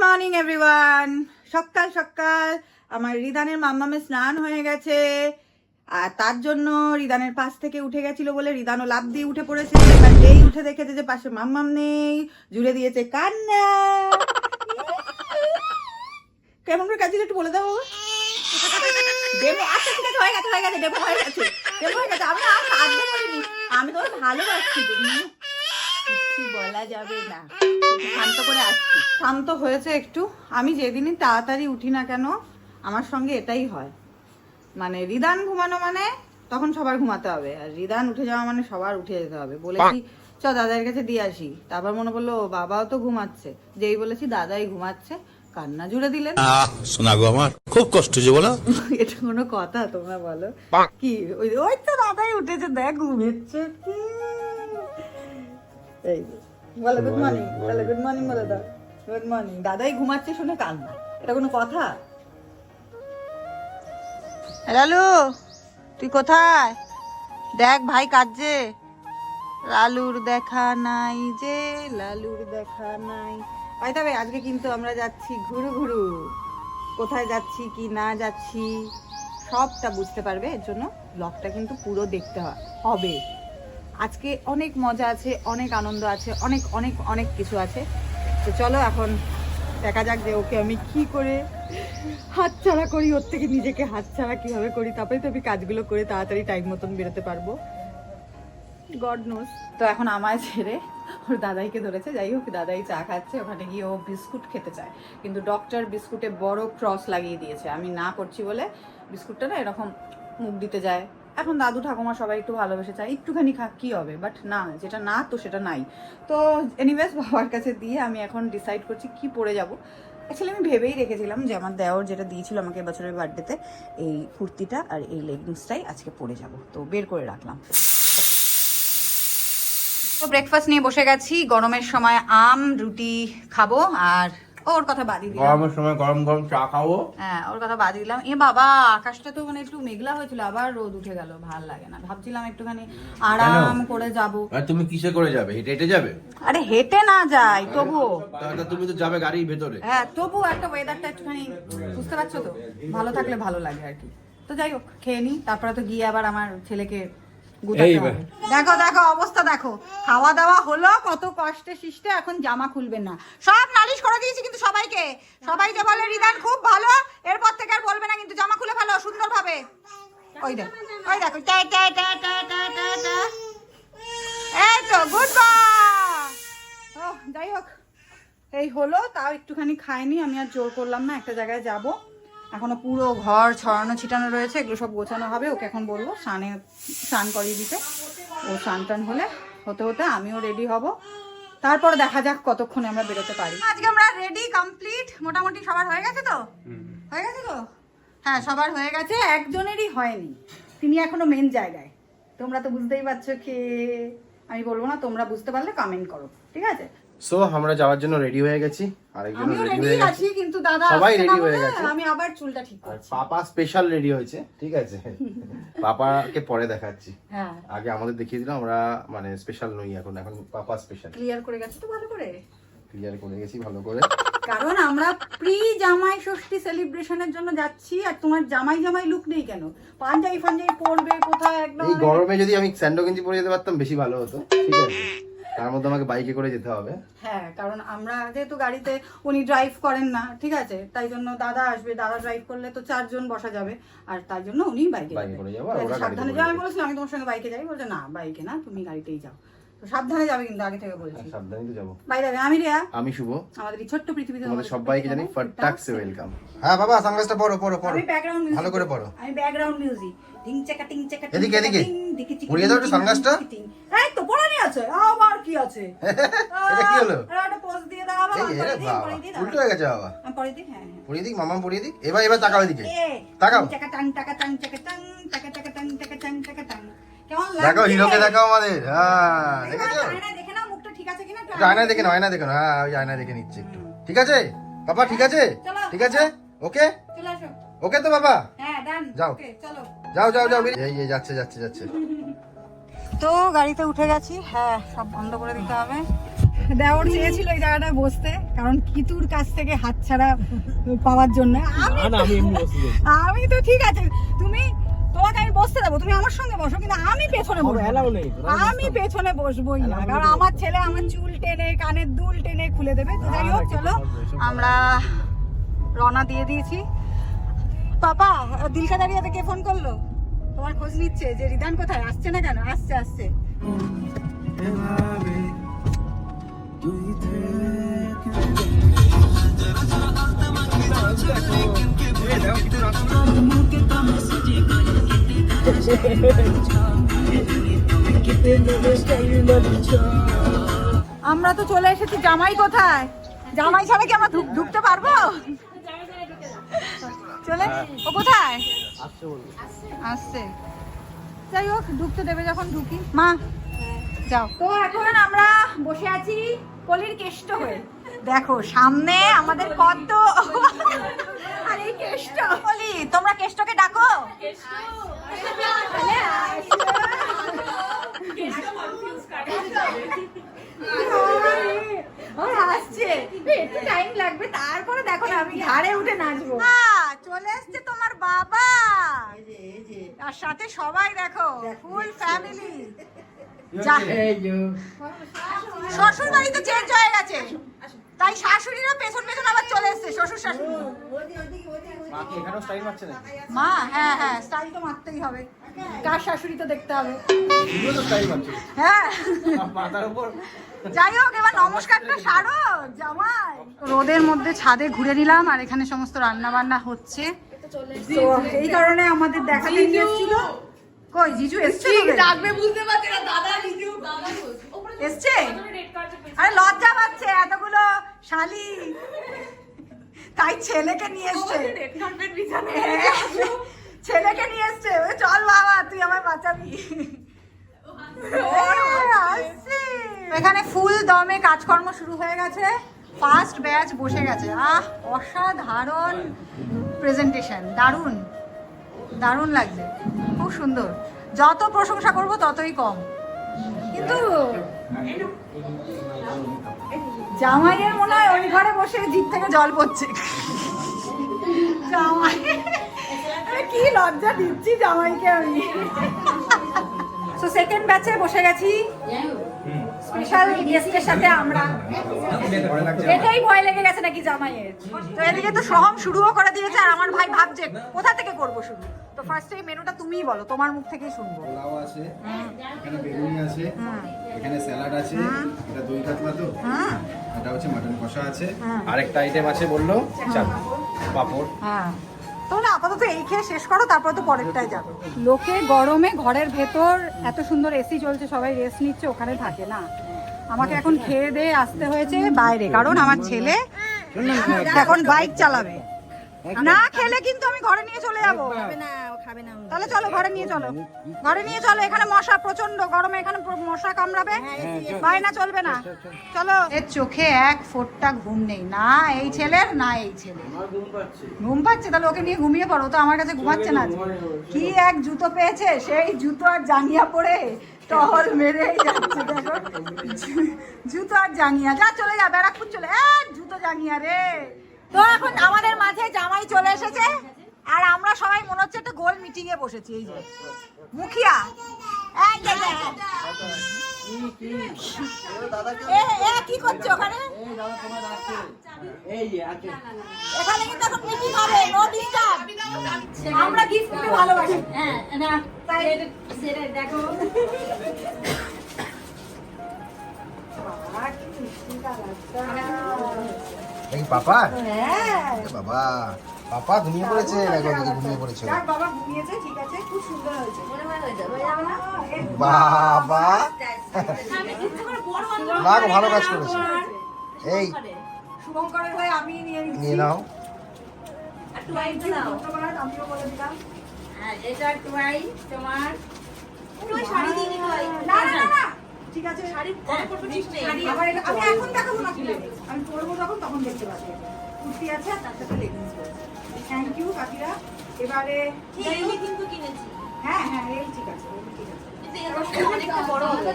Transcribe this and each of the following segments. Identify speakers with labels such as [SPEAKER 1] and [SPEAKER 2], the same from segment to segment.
[SPEAKER 1] Morning everyone. সকাল সকাল আমার রিদানের মাম্মামে স্নান হয়ে গেছে, আর তার জন্য রিদানের পাশ থেকে উঠে গেছিল বলে রিদানও লাফ দিয়ে উঠে পড়েছে। এবার যেই উঠে দেখেছে যে পাশে মাম্মাম নেই, জুড়ে দিয়েছে কান্না। কেমন করে কাজে একটু বলে দাও। ডেমো আচ্ছা ঠিক আছে, হয়ে গেছে হয়ে গেছে, ডেমো হয়ে গেছে, ডেমো হয়ে গেছে। আমি আর কাঁদতে পারিনি, আমি তো ভালোবাসছি, কিছু বলা যাবে না। শান্ত করে আসছি, শান্ত হয়েছে একটু। আমি যেদিনই তাড়াতাড়ি উঠি না কেন আমার সঙ্গে এটাই হয়, মানে রিদান ঘুমানো মানে তখন সবার ঘুমাতে হবে, আর রিদান উঠে যাওয়া মানে সবার উঠে যেতে হবে। বলেছি চ দাদার কাছে দিয়ে আসি, তারপর মনে পড়লো বাবাও তো ঘুমাচ্ছে। যেই বলেছি দাদাই ঘুমাচ্ছে, কান্না জুড়ে দিলেন।
[SPEAKER 2] শোনা গো আমার খুব কষ্ট যে বলো।
[SPEAKER 1] এটা কোনো কথা? তোমরা বলো কি? ওই তো দাদাই উঠেছে, দেখ ঘুমেচ্ছে। এই বলো গুড মর্নিং, বলো গুড মর্নিং, বলে দাও গুড মর্নিং। দাদাই ঘুমাচ্ছে শুনে কান্না, এটা কোনো কথা? লালু তুই কোথায়? দেখ ভাই কাঁদছে। লালুর দেখা নাই যে, লালুর দেখা নাই। ভাই তবে আজকে কিন্তু আমরা যাচ্ছি ঘুরু ঘুরু। কোথায় যাচ্ছি কি না যাচ্ছি সবটা বুঝতে পারবে, এর জন্য ব্লগটা কিন্তু পুরো দেখতে হবে। আজকে অনেক মজা আছে, অনেক আনন্দ আছে, অনেক অনেক অনেক কিছু আছে। তো চলো এখন দেখা যাক যে ওকে আমি কি করে হাতছাড়া করি, ওর থেকে নিজেকে হাতছাড়া কিভাবে করি, তারপরে তো আমি কাজগুলো করে তাড়াতাড়ি টাইম মতন বেরোতে পারবো। God knows. তো এখন আমায় ছেড়ে ওর দাদাইকে ধরেছে। যাই হোক, দাদাই চা খাচ্ছে, ওখানে গিয়ে ও বিস্কুট খেতে চায়, কিন্তু ডক্টর বিস্কুটে বড় ক্রস লাগিয়ে দিয়েছে। আমি না করছি বলে বিস্কুটটা না এরকম মুখ দিতে যায়। এখন দাদু ঠাকুমা সবাই একটু ভালোবেসে চায় একটুখানি খা, কি হবে, বাট না, যেটা না তো সেটা নাই। তো এনিওয়েজ বাবার কাছে দিয়ে আমি এখন ডিসাইড করছি কি পরে যাব। অ্যাকচুয়ালি আমি ভেবেই রেখেছিলাম যে আমার দেওর যেটা দিয়েছিল আমাকে বছরের বার্থডেতে, এই কুর্তিটা আর এই লেগিংসটাই আজকে পরে যাব। তো বের করে রাখলাম। তো ব্রেকফাস্ট নিয়ে বসে গেছি। গরমের সময় আম রুটি খাবো, আর ওর কথা বাদই দিলাম।
[SPEAKER 3] গরমের সময় গরম গরম চা খাবো।
[SPEAKER 1] হ্যাঁ, ওর কথা বাদই দিলাম। এ বাবা, আকাশটা তো মানে একটু মেঘলা হয়েছিল, আবার রোদ উঠে গেল, ভাল লাগে না। ভাবছিলাম একটুখানি আরাম করে যাব।
[SPEAKER 3] তুমি কিসে করে যাবে? হেঁটে হেঁটে যাবে?
[SPEAKER 1] আরে হেঁটে না যাই তবুও।
[SPEAKER 3] তাহলে তুমি তো যাবে গাড়ির ভেতরে।
[SPEAKER 1] হ্যাঁ, তবুও একটা ওয়েদারটা একটুখানি, বুঝতে পারছো তো, ভালো থাকলে ভালো লাগে আর কি। তো যাই হোক, খেয়ে নি, তারপরে তো গিয়ে আবার আমার ছেলেকে গুটাতে হবে। দেখো দেখো অবস্থা দেখো, খাওয়া দাওয়া হলো কত কষ্টে শিষ্টে, এখন জামা খুলবে না। সব নালিশ করে দিয়েছি কিন্তু সবাইকে, সবাই যে বলে রিদান খুব ভালো, এরপর থেকে আর বলবে না কিন্তু, জামা খুলে ফেলো সুন্দর ভাবে। ওই দেখো ওই দেখো, টা টা টা টা টা টা টা। এই তো গুড বাই। ও যাই হোক, এই হলো। তাও একটুখানি খাইনি, আমি আর জোর করলাম না, একটা জায়গায় যাব। এখনো পুরো ঘর ছড়ানো ছিটানো রয়েছে, এগুলো সব গোছানো হবে। ওকে এখন বলবো স্নান করিয়ে দিতে। ও স্নান টান হতে হতে আমিও রেডি হব, তারপর দেখা যাক কতক্ষণে আমরা বেরোতে পারি। আজকে আমরা রেডি কমপ্লিট, মোটামুটি সবার হয়ে গেছে তো? হয়ে গেছে তো? হ্যাঁ, সবার হয়ে গেছে, একজনেরই হয়নি, তিনি এখনো মেন জায়গায়। তোমরা তো বুঝতেই পারছো কি, আমি বলবো না, তোমরা বুঝতে পারলে কমেন্ট করো, ঠিক আছে?
[SPEAKER 3] সো আমরা যাওয়ার জন্য রেডি হয়ে গেছি, আরেকজন
[SPEAKER 1] আমিও
[SPEAKER 3] রেডি
[SPEAKER 1] রেডি
[SPEAKER 3] হয়ে
[SPEAKER 1] আছি,
[SPEAKER 3] গেছে,
[SPEAKER 1] কিন্তু দাদা
[SPEAKER 3] সবাই
[SPEAKER 1] আসছে না
[SPEAKER 3] রেডি হয়ে
[SPEAKER 1] বলে
[SPEAKER 3] গেছে।
[SPEAKER 1] আমি আবার চুলটা ঠিক
[SPEAKER 3] আর
[SPEAKER 1] করছি।
[SPEAKER 3] পাপা স্পেশাল রেডি হয়েছে, ঠিক আছে? পাপাকে পরে দেখাচ্ছি,
[SPEAKER 1] হ্যাঁ,
[SPEAKER 3] আগে আমাদের দেখিয়ে দিলাম। আমরা মানে স্পেশাল নই এখন, এখন পাপা স্পেশাল।
[SPEAKER 1] ক্লিয়ার করে গেছে তো ভালো করে?
[SPEAKER 3] ক্লিয়ার করে গেছি ভালো করে,
[SPEAKER 1] কারণ আমরা প্রি জামাই ষষ্ঠী সেলিব্রেশনের জন্য যাচ্ছি, আর তোমার জামাই জামাই লুক নেই কেন? পাঞ্জাবি ফাঞ্জাবি পরবে কোথায় একদম।
[SPEAKER 3] এই গরমে যদি আমি স্যান্ডো গেঞ্জি পরে যেতে পারতাম বেশি ভালো হতো, ঠিক আছে? তার মধ্যে আমাকে বাইকে করে যেতে হবে।
[SPEAKER 1] হ্যাঁ, কারণ আমরা যেহেতু গাড়িতে, উনি ড্রাইভ করেন না, ঠিক আছে, তাই জন্য দাদা আসবে, দাদা ড্রাইভ করলে তো 4 জন বসা যাবে, আর তাই জন্য উনি বাইকে
[SPEAKER 3] করে যাবো, আর ওরা গাড়িতে
[SPEAKER 1] সাবধানে
[SPEAKER 3] করে
[SPEAKER 1] যাও। আমি
[SPEAKER 3] যাবে।
[SPEAKER 1] বলেছিলাম আমি তোমার সঙ্গে বাইকে যাই, বলছে না বাইকে না, তুমি গাড়িতেই যাও। তো সাবধানে যাবে কিন্তু, আগে থেকে বলছি।
[SPEAKER 3] সাবধানে তো যাবো।
[SPEAKER 1] বাই দ্য ওয়ে, আমি রিয়া,
[SPEAKER 3] আমি শুভ,
[SPEAKER 1] আমাদের এই ছোট্ট পৃথিবীতে
[SPEAKER 3] তোমাদের সবাইকে জানি ফাটাক্সে ওয়েলকাম।
[SPEAKER 4] হ্যাঁ বাবা, সানগ্লাসটা পরো পরো পরো,
[SPEAKER 1] আমি ব্যাকগ্রাউন্ড মিউজিক,
[SPEAKER 4] ভালো করে পরো।
[SPEAKER 1] আমি ব্যাকগ্রাউন্ড মিউজিক, টিং চাকা টিং চাকা।
[SPEAKER 4] এদিকে, এদিকে। পরিয়ে দাও একটু সানগ্লাসটা।
[SPEAKER 1] এই তো পরানি আছে, আবার কি আছে?
[SPEAKER 4] এটা কি হলো?
[SPEAKER 1] আরে একটা পোজ দিয়ে দাও, আবার
[SPEAKER 4] এই রে বাবা, উল্টো হয়ে গেছে বাবা।
[SPEAKER 1] আমি পরে দিই। হ্যাঁ হ্যাঁ,
[SPEAKER 4] পরিয়ে দিক, মামা পরিয়ে দিক। এবার তাকাও এদিকে,
[SPEAKER 1] এ
[SPEAKER 4] তাকাও।
[SPEAKER 1] চাকা টাং টাকা টাং চাকা টাং টাকা টাকা টাং টাকা টাং টাকা টাং। কেমন লাগছে?
[SPEAKER 4] দেখাও হিরোকে, দেখাও আমাদের। হ্যাঁ, দেখেছো?
[SPEAKER 1] আয়নায় দেখে নাও মুখটা ঠিক আছে কিনা।
[SPEAKER 4] একটু আয়নায় দেখে নাও, আয়নায় দেখে নাও। হ্যাঁ, ওই আয়নায় দেখে নিচ্ছে একটু। ঠিক আছে বাবা? ঠিক আছে, ঠিক আছে, ওকে
[SPEAKER 1] চলে আসো।
[SPEAKER 4] ওকে তো বাবা,
[SPEAKER 1] হ্যাঁ ডান,
[SPEAKER 4] যাও।
[SPEAKER 1] ওকে চলো।
[SPEAKER 4] যাও যাও যাও, এই যাচ্ছে যাচ্ছে যাচ্ছে।
[SPEAKER 1] তো গাড়িতে উঠে গেছি। হ্যাঁ, সব বন্ধ করে দিতে হবে। দেওর চেয়েছিল এই জায়গাটায় বসতে, কারণ কিতুর কাছ থেকে হাতছাড়া পাওয়ার জন্য। আমি তো ঠিক আছে, তোমাকে আমি বসতে দেবো, তুমি আমার সঙ্গে বসো, কিন্তু আমি পেছনে বসবো। আমি পেছনে বসবোই না, কারণ আমার ছেলে আমার চুল টেনে কানের দুল টেনে খুলে দেবে। তো যাই হোক, চলো আমরা রওনা দিয়ে দিয়েছি। পাপা, দিলকা দাঁড়িয়ে কে ফোন করলো? তোমার খোঁজ নিচ্ছে যে রিদান কোথায়, আসছে না কেন? আসছে আসছে। আমরা তো চলে এসেছি। জামাই কোথায়? জামাই ছাড়া কি আমরা ঢুকতে পারবো? চলে ও কোথায় আসছে? যাই হোক, ঢুকতে দেবে যখন ঢুকি। মা যাও। তো এখন আমরা বসে আছি কলির কেষ্ট হয়ে। দেখো সামনে আমাদের কত, আরে কেষ্ট কলি, তোমরা কেষ্টকে ডাকো। আসছে, একটু টাইম লাগবে, তারপরে দেখো না আমি ঘাড়ে উঠে নাচবো। চলে আসছে তোমার বাবা, তার সাথে সবাই দেখো, ফুল ফ্যামিলি। শ্বশুর বাড়ি তো চেঞ্জ হয়ে গেছে, তাই শাশুড়িরা পেছন পেছন আবার চলে এসছে। শ্বশুর শাশুড়ি মা, হ্যাঁ হ্যাঁ, স্টাইল তো মারতেই হবে, কার শাশুড়ি তো দেখতে হবে। হ্যাঁ, যাই হোক, এবার নমস্কারটা সারো জামাই। রোদের মধ্যে ছাদে ঘুরে নিলাম, আর এখানে সমস্ত রান্না বান্না হচ্ছে। তো এই কারণে আমাদের দেখাতে নিয়ে এসেছিল। কই জিজু এসছে? ডাকবে বুঝতে পারছে না দাদা, জিজু এসছে। আরে লজ্জা পাচ্ছে এতগুলো শালি, তাই ছেলেকে নিয়ে এসছে। ছেলেকে নিয়ে এসছে, চল বাবা তুই আমায় বাঁচাবি। এখানে ফুল দমে কাজকর্ম শুরু হয়ে গেছে, ফার্স্ট ব্যাচ বসে গেছে। অসাধারণ প্রেজেন্টেশন, দারুণ দারুণ লাগছে, খুব সুন্দর। যত প্রশংসা করব ততই কম। কিন্তু জামাইয়ের মনে হয় ওই ঘরে বসে জিভ থেকে জল পড়ছে। জামাই কি লজ্জা দিচ্ছি জামাইকে আমি। সো সেকেন্ড ব্যাচে বসে গেছি স্পেশাল গেস্টের সাথে আমরা। এটাই ভয় লেগে গেছে নাকি জামাইয়ের? তো এদিকে তো সহম শুরুও করে দিয়েছে, আর আমার ভাই ভাবছে কোথা থেকে করবো শুরু। তো ফার্স্টে মেনুটা তুমিই বলো, তোমার মুখ থেকেই শুনবো।
[SPEAKER 3] পোলাও আছে, এখানে বেগুনি আছে, এখানে স্যালাড আছে, এটা দই কাতলা, তো এটা হচ্ছে মাটন কষা আছে, আরেকটা আইটেম আছে বললো চাটনি পাপড়। হ্যাঁ,
[SPEAKER 1] তোমরা আপাতত এই খেয়ে শেষ করো, তারপর তো পরেরটাই যাবে। লোকে গরমে ঘরের ভেতর এত সুন্দর এসি চলছে, সবাই রেস্ট নিচ্ছে, ওখানে থাকে না। আমাকে এখন খেয়ে দিয়ে আসতে হয়েছে বাইরে, কারণ আমার ছেলে এখন বাইক চালাবে। না খেলে কিন্তু আমি ঘরে নিয়ে চলে যাবো। তাহলে চলো ঘরে নিয়ে চলো, ঘরে নিয়ে চলো। এখানে মশা প্রচন্ড, গরমে এখানে মশা কামড়াবে, বাইনা চলবে না। চলো। এর চোখে এক ফোঁটা ঘুম নেই, না এই ছেলের না এই ছেলে। ঘুম পাচ্ছে, তাহলে ওকে নিয়ে ঘুমিয়ে পড়ো। তো আমার কাছে ঘুমাচ্ছে না। কি এক জুতো পেয়েছে, সেই জুতো আর জাঙ্গিয়া পরে টহল মেরেই যাচ্ছে। দেখো জুতো আর জাঙ্গিয়া, যা চলে যা ব্যারাকপুর চলে, জুতো জাঙ্গিয়া রে। তো এখন আমাদের মাঝে জামাই চলে এসেছে, আর আমরা সবাই মনে হচ্ছে একটা গোল মিটিং এ বসেছি। এই যে মুখিয়া, কি করছো ওখানে? এখানে কিন্তু এখন মিটিং হবে, নো ডিস্টার্ব। আমরা গিফট দিতে ভালোবাসি। হ্যাঁ না, তাই দেখো
[SPEAKER 4] এই পাপা,
[SPEAKER 1] হ্যাঁ
[SPEAKER 4] বাবা পাপা ঘুমিয়ে পড়েছে, দেখো দিদি ঘুমিয়ে পড়েছে।
[SPEAKER 1] বাবা ঘুমিয়েছে, ঠিক আছে, খুব সুন্দর হয়েছে।
[SPEAKER 4] বাবা না, ভালো কাজ করেছে। এই
[SPEAKER 1] শুভঙ্করের হয়ে আমি নিয়ে নিচ্ছি।
[SPEAKER 4] নিয়ে নাও।
[SPEAKER 1] আমিও বলে দিলাম।
[SPEAKER 5] এটা টুয়াই তোমার
[SPEAKER 1] শাড়ি দিয়ে দিতে হয়। না না না, ঠিক আছে, শাড়ি আমি এখন দেখাবো না, আমি পরবো যখন তখন দেখতে পাচ্ছি। কুর্তি আছে আর তার সাথে লেগিংস রয়েছে। থ্যাংক ইউ কাকিরা। এবারে
[SPEAKER 5] কিন্তু কিনেছি।
[SPEAKER 1] হ্যাঁ হ্যাঁ, এই ঠিক আছে, ঠিক আছে।
[SPEAKER 5] কিন্তু এর অনেকটা বড় হবে।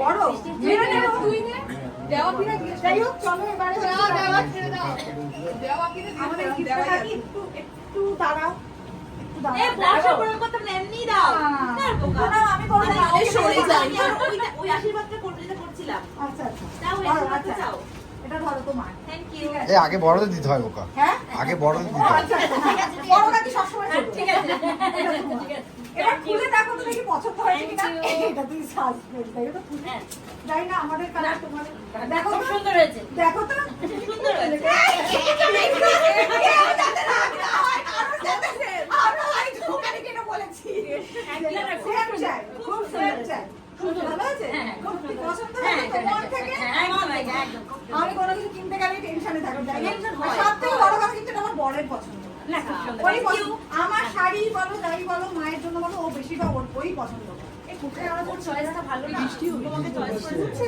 [SPEAKER 1] বড় মেরে নেব, তুই নে। দেওয়া কিনা যাই হোক চলো এবারে দেওয়া ছেড়ে দাও দেওয়া কিনা আমাদের দেওয়া একটু দাঁড়াও
[SPEAKER 5] এ বর্ষা করে করতে এমনি দাও না বোকা
[SPEAKER 1] না আমি বড় না
[SPEAKER 5] এই সরে যাই ওই আশীর্বাদটা করছিলাম
[SPEAKER 1] আচ্ছা আচ্ছা
[SPEAKER 5] দাও ওই আশীর্বাদটা চাও
[SPEAKER 1] এটা ধরো তোমার
[SPEAKER 5] থ্যাংক ইউ
[SPEAKER 4] এই আগে বড়দের দিতে হয় বোকা,
[SPEAKER 1] হ্যাঁ
[SPEAKER 4] আগে বড়দের দিতে হয়।
[SPEAKER 1] আচ্ছা বড়রা কি সবসময় ছোট?
[SPEAKER 5] ঠিক আছে
[SPEAKER 1] এবার খুলে দেখো তো দেখি পছন্দ হয়েছে কিনা এটা তুই সাসপেন্স তাই তো খুলে যাই না আমাদের কালার তোমার দেখো
[SPEAKER 5] খুব
[SPEAKER 1] তো
[SPEAKER 5] সুন্দর হয়েছে
[SPEAKER 1] দেখো তো
[SPEAKER 5] সুন্দর হয়েছে
[SPEAKER 1] আমি কোনো কিছু কিনতে গেলে টেনশনে থাকো
[SPEAKER 5] Tension হয়।
[SPEAKER 1] সব থেকে বড় কথা কিন্তু এটা আমার বরের পছন্দ
[SPEAKER 5] না খুব সুন্দর
[SPEAKER 1] ওই পছন্দ। আমার শাড়ি বলো যাই বলো মায়ের জন্য বলো ও বেশিরভাগ ওই পছন্দ করে।
[SPEAKER 5] এই কুকুরের আমার চয়েসটা ভালো না তোমাকে চয়েস করেছে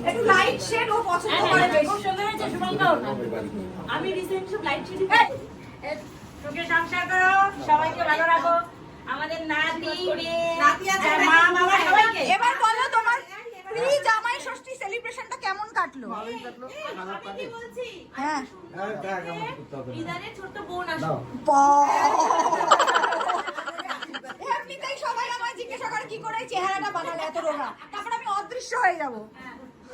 [SPEAKER 1] একটু লাইট শেড ও পছন্দ করে বেশি।
[SPEAKER 5] খুব সুন্দর হয়েছে শুভঙ্কর আমি রিসেন্ট সব লাইট শেড সুখে সংসার করো সবাইকে ভালো রাখো আমাদের নাতি
[SPEAKER 1] নাতি আছে,
[SPEAKER 5] মা মামা সবাইকে
[SPEAKER 1] এবার বলো তোমার প্রি জামাই ষষ্ঠী সেলিব্রেশনটা কেমন কাটলো?
[SPEAKER 5] আমি কি বলছি
[SPEAKER 1] হ্যাঁ
[SPEAKER 5] ইদানের ছোট্ট বোন আসো
[SPEAKER 1] এমনিতেই সবাই আমায় জিজ্ঞাসা করে কি করে এই চেহারাটা বানালে এত রোগা, তারপর আমি অদৃশ্য হয়ে যাব।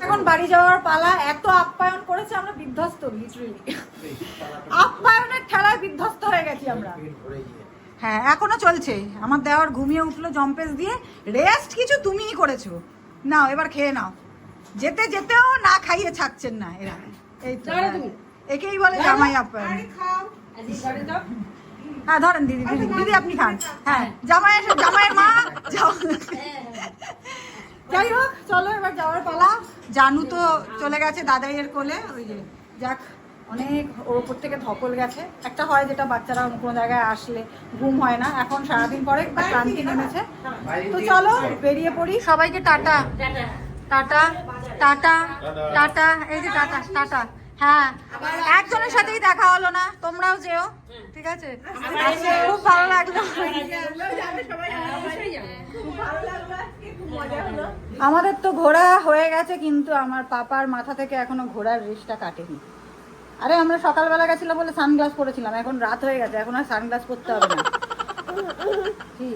[SPEAKER 1] এখন বাড়ি যাওয়ার পালা। এত আপ্যায়ন করেছে আমরা বিধ্বস্ত, লিটারালি আপ্যায়নের ঠেলায় বিধ্বস্ত হয়ে গেছি আমরা। হ্যাঁ এখনো চলছে। আমার দেওয়ার ঘুমিয়ে উঠলো জম্পেস দিয়ে। রেস্ট কিছু তুমিই করেছো, নাও এবার খেয়ে নাও। যেতে যেতেও না খাইয়ে ছাড়ছেন না এরা। এই তো একেই বলে জামাই আপ্যায়ন। হ্যাঁ ধরেন দিদি দিদি দিদি আপনি খান। হ্যাঁ জামাইয়ের মা যাই হোক চলো এবার যাওয়ার পালা। জানু তো চলে গেছে দাদাইয়ের কোলে। ওই যে যাক অনেক ওর উপর থেকে ধকল গেছে। একটা হয় যেটা বাচ্চারা কোনো জায়গায় আসলে ঘুম হয় না, এখন সারাদিন পরে একটা ক্লান্তি নেমেছে। তো চলো বেরিয়ে পড়ি। সবাইকে টাটা টাটা টাটা টাটা। এই যে টাটা টাটা। হ্যাঁ একজনের সাথেই দেখা হলো না, তোমরাও যেও ঠিক আছে। খুব ভালো লাগলো। আমাদের তো ঘোরা হয়ে গেছে, কিন্তু আমার পাপার মাথা থেকে এখনো ঘোরার রেশটা কাটেনি। আরে আমরা সকালবেলা গেছিলাম বলে সানগ্লাস পরেছিলাম, এখন রাত হয়ে গেছে, এখন আর সানগ্লাস পরতে হবে না। কি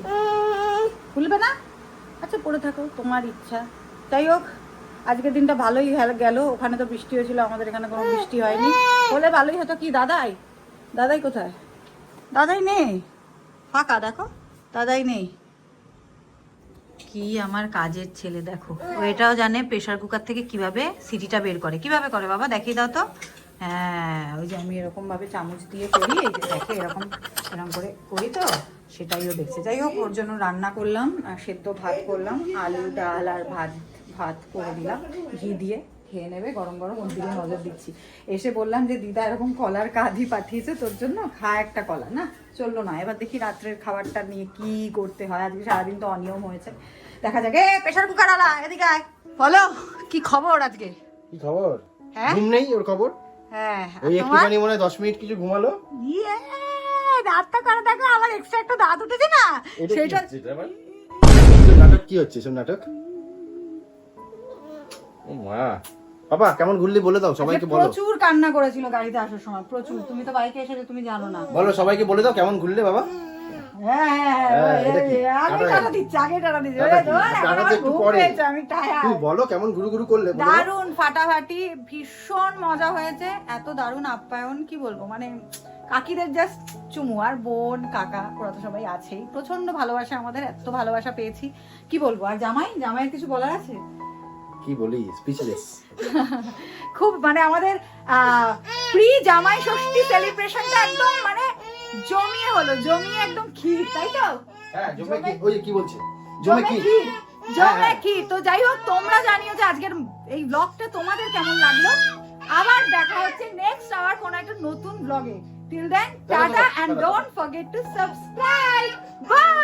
[SPEAKER 1] খুলবে না? আচ্ছা পরে থাকো, তোমার ইচ্ছা। যাই হোক আজকের দিনটা ভালোই গেল। ওখানে তো বৃষ্টি হয়েছিল, আমাদের এখানে কোনো বৃষ্টি হয়নি, হলে ভালোই হতো। কি দাদাই দাদাই কোথায়? দাদাই নেই, ফাঁকা। দেখো দাদাই নেই। কি আমার কাজের ছেলে দেখো, ও এটাও জানে প্রেসার কুকার থেকে কিভাবে সিটিটা বের করে। কিভাবে করে বাবা দেখিয়ে দাও তো। হ্যাঁ ওই যে আমি এরকম ভাবে চামচ দিয়ে করি, এই যে দেখে এরকম করে করি, তো সেটাইও দেখছে। যাই হোক ওর জন্য রান্না করলাম, সেদ্ধ ভাত করলাম, আলু ডাল আর ভাত করে দিলাম ঘি দিয়ে। খেয়ে নেবে গরম গরম, ওর দিকে নজর দিচ্ছি। এসে বললাম যে দিদা এরকম কলার কাঁধি পাঠিয়েছে তোর জন্য, খা একটা কলা। না চললো না। এবার দেখি রাত্রের খাবারটা নিয়ে কি করতে হয়। আজকে সারাদিন তো অনিয়ম হয়েছে, দেখা যাক। প্রেসার কুকার আলা এদিকে আয়। বলো কি খবর আজকে?
[SPEAKER 4] কি খবর?
[SPEAKER 1] হ্যাঁ
[SPEAKER 4] ঘুম নেই ওর খবর?
[SPEAKER 1] হ্যাঁ
[SPEAKER 4] ওই একটুখানি মনে হয় 10 মিনিট কিছু ঘুমালো।
[SPEAKER 1] ইয়ে দাঁতটা করে দেখো, আমার এক্সট্রা একটা দাঁত উঠেছে না সেটা।
[SPEAKER 4] নাটক কি হচ্ছে? সব নাটক। ও মা, বাবা কেমন ঘুরলি বলে দাও সবাইকে, বলো।
[SPEAKER 1] প্রচুর কান্না করেছিল গাড়িতে আসার সময়, প্রচুর। তুমি তো বাইকে এসে তুমি জানো না।
[SPEAKER 4] বলো সবাইকে বলে দাও কেমন ঘুরলে বাবা। তুমি বলো কেমন ঘুরু ঘুরু করলে।
[SPEAKER 1] দারুণ ফাটাফাটি, ভীষণ মজা হয়েছে। এত দারুণ আপ্যায়ন কি বলবো, মানে কাকিদের জাস্ট চুমু। আর বোন কাকা ওরা তো সবাই আছেই, প্রচন্ড ভালোবাসা আমাদের। এত ভালোবাসা পেয়েছি কি বলবো। আর জামাইয়ের কিছু বলার আছে?
[SPEAKER 4] কি বলি, স্পিচলেস।
[SPEAKER 1] খুব মানে আমাদের প্রি জামাই ষষ্ঠী সেলিব্রেশনটা একদম মানে জমিয়ে হলো, জমিয়ে একদম ক্ষীর, তাই তো?
[SPEAKER 4] হ্যাঁ জমে কি, ওই কি বলছে, জমে কি
[SPEAKER 1] জমে কি। তো যাই হোক তোমরা জানিও যে আজকের এই ব্লগটা তোমাদের কেমন লাগলো। আবার দেখা হচ্ছে নেক্সট আবার কোন একটা নতুন ব্লগে। Till then tata and don't forget to subscribe. By.